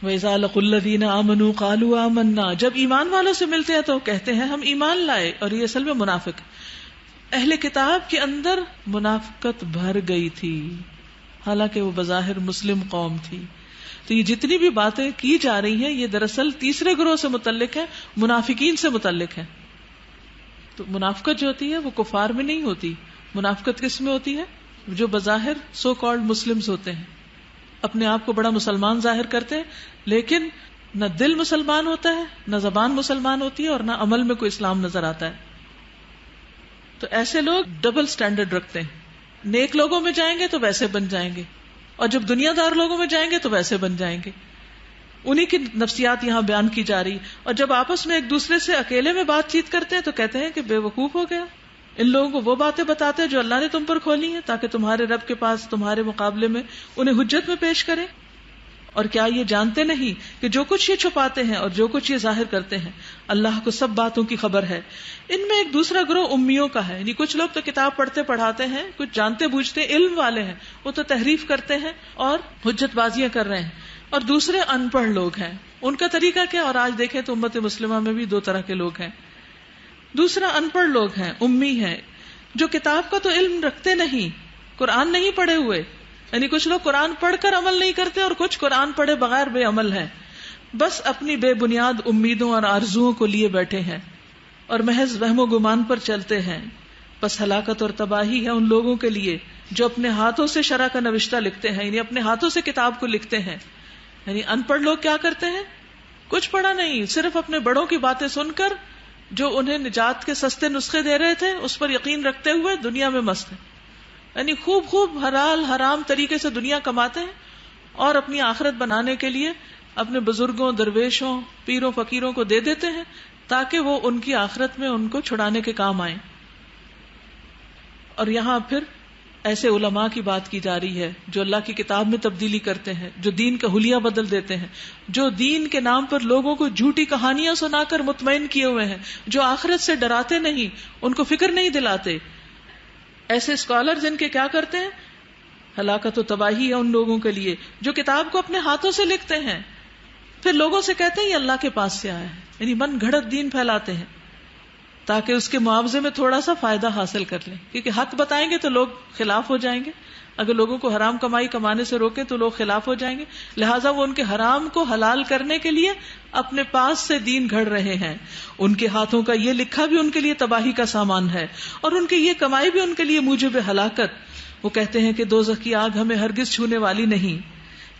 وَإِذَا لَقُوا الَّذِينَ آمَنُوا قَالُوا آمَنَّا، جب ایمان والوں سے ملتے ہیں تو کہتے ہیں ہم ایمان لائے. اور یہ اصل میں منافق، اہل کتاب کے اندر منافقت بھر گئی تھی، حالانکہ وہ بظاہر مسلم قوم تھی. تو یہ جتنی بھی باتیں کی جا رہی ہیں یہ دراصل تیسرے گروہ سے متعلق ہے، منافقین سے متعلق ہے. تو منافقت جو ہوتی ہے وہ کفار میں نہیں ہوتی. منافقت کس میں ہوتی ہے؟ جو بظاہر سو کالڈ مسلمز ہوتے ہیں، اپنے آپ کو بڑا مسلمان ظاہر کرتے ہیں، لیکن نہ دل مسلمان ہوتا ہے، نہ زبان مسلمان ہوتی ہے، اور نہ عمل میں کوئی اسلام نظر آتا ہے. تو ایسے لوگ ڈبل سٹینڈرڈ رکھتے ہیں. نیک لوگوں میں جائیں گے تو ویسے بن جائیں گے، اور جب دنیا دار لوگوں میں جائیں گے تو ویسے بن جائیں گے. انہی کی نفسیات یہاں بیان کی جا رہی. اور جب آپس میں ایک دوسرے سے اکیلے میں بات چیت کرتے ہیں تو کہتے ہیں کہ بے وقوف ہو گیا. ان لوگوں کو وہ باتیں بتاتے ہیں جو اللہ نے تم پر کھولی ہیں تاکہ تمہارے رب کے پاس تمہارے مقابلے میں انہیں حجت میں پیش کریں. اور کیا یہ جانتے نہیں کہ جو کچھ یہ چھپاتے ہیں اور جو کچھ یہ ظاہر کرتے ہیں اللہ کو سب باتوں کی خبر ہے. ان میں ایک دوسرا گروہ امیوں کا ہے، یعنی کچھ لوگ تو کتاب پڑھتے پڑھاتے ہیں، کچھ جانتے بوجھتے علم والے ہیں، وہ تو تحریف کرتے ہیں اور حجت بازیاں کر رہے ہیں. اور دوسرے ان پڑھ لوگ ہیں. ان کا طریقہ کیا؟ اور آج دیکھیں تو امت مسلمہ میں بھی دو طرح کے لوگ ہیں. دوسرا ان پڑھ لوگ ہیں، امی ہیں، جو کتاب کا تو علم رکھتے نہیں، قرآن نہیں پڑھے ہوئے. یعنی کچھ لوگ قرآن پڑھ کر عمل نہیں کرتے اور کچھ قرآن پڑھے بغیر بے عمل ہیں. بس اپنی بے بنیاد امیدوں اور آرزوؤں کو لیے بیٹھے ہیں اور محض وہم و گمان پر چلتے ہیں. بس ہلاکت اور تباہی ہے ان لوگوں کے لیے جو اپنے ہاتھوں سے شرع کا نوشتہ لکھتے ہیں، یعنی اپنے ہاتھوں سے کتاب کو لکھتے ہیں. یعنی ان پڑھ لوگ کیا کرتے ہیں؟ کچھ پڑھا نہیں، صرف اپنے بڑوں کی باتیں سن کر جو انہیں نجات کے سستے نسخے دے رہے تھے اس پر یقین رکھتے ہوئے دنیا میں مست ہیں. یعنی خوب حلال حرام طریقے سے دنیا کماتے ہیں اور اپنی آخرت بنانے کے لیے اپنے بزرگوں، درویشوں، پیروں، فقیروں کو دے دیتے ہیں تاکہ وہ ان کی آخرت میں ان کو چھڑانے کے کام آئیں. اور یہاں پھر ایسے علماء کی بات کی جا رہی ہے جو اللہ کی کتاب میں تبدیلی کرتے ہیں، جو دین کا حلیہ بدل دیتے ہیں، جو دین کے نام پر لوگوں کو جھوٹی کہانیاں سنا کر مطمئن کیے ہوئے ہیں، جو آخرت سے ڈراتے نہیں، ان کو فکر نہیں دلاتے. ایسے اسکالر جن کے کیا کرتے ہیں؟ ہلاکت و تباہی ہے ان لوگوں کے لیے جو کتاب کو اپنے ہاتھوں سے لکھتے ہیں، پھر لوگوں سے کہتے ہیں یہ اللہ کے پاس سے آیا ہے. یعنی من گھڑت دین پھیلاتے ہیں تاکہ اس کے معاوضے میں تھوڑا سا فائدہ حاصل کر لیں، کیونکہ حق بتائیں گے تو لوگ خلاف ہو جائیں گے. اگر لوگوں کو حرام کمائی کمانے سے روکیں تو لوگ خلاف ہو جائیں گے. لہٰذا وہ ان کے حرام کو حلال کرنے کے لیے اپنے پاس سے دین گھڑ رہے ہیں. ان کے ہاتھوں کا یہ لکھا بھی ان کے لیے تباہی کا سامان ہے اور ان کی یہ کمائی بھی ان کے لیے موجب ہلاکت. وہ کہتے ہیں کہ دوزخ کی آگ ہمیں ہرگز چھونے والی نہیں،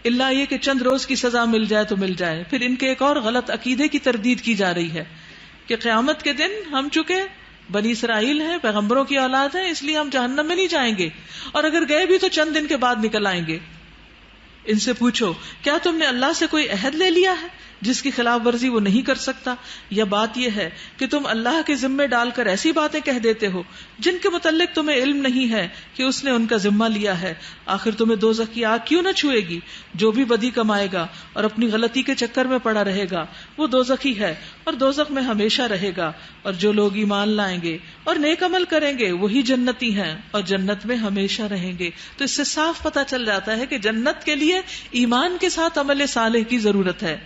الا یہ کہ چند روز کی سزا مل جائے تو مل جائے. پھر ان کے ایک اور غلط عقیدے کی تردید کی جا رہی ہے کہ قیامت کے دن ہم چکے بنی اسرائیل ہیں، پیغمبروں کی اولاد ہیں، اس لیے ہم جہنم میں نہیں جائیں گے، اور اگر گئے بھی تو چند دن کے بعد نکل آئیں گے. ان سے پوچھو کیا تم نے اللہ سے کوئی عہد لے لیا ہے جس کی خلاف ورزی وہ نہیں کر سکتا، یا بات یہ ہے کہ تم اللہ کے ذمے ڈال کر ایسی باتیں کہہ دیتے ہو جن کے متعلق تمہیں علم نہیں ہے کہ اس نے ان کا ذمہ لیا ہے. آخر تمہیں دوزخ کی آگ کیوں نہ چھوئے گی؟ جو بھی بدی کمائے گا اور اپنی غلطی کے چکر میں پڑا رہے گا وہ دوزخی ہے اور دوزخ میں ہمیشہ رہے گا. اور جو لوگ ایمان لائیں گے اور نیک عمل کریں گے وہی جنتی ہیں اور جنت میں ہمیشہ رہیں گے. تو اس سے صاف پتہ چل جاتا ہے کہ جنت کے لیے ایمان کے ساتھ عمل صالح کی ضرورت ہے.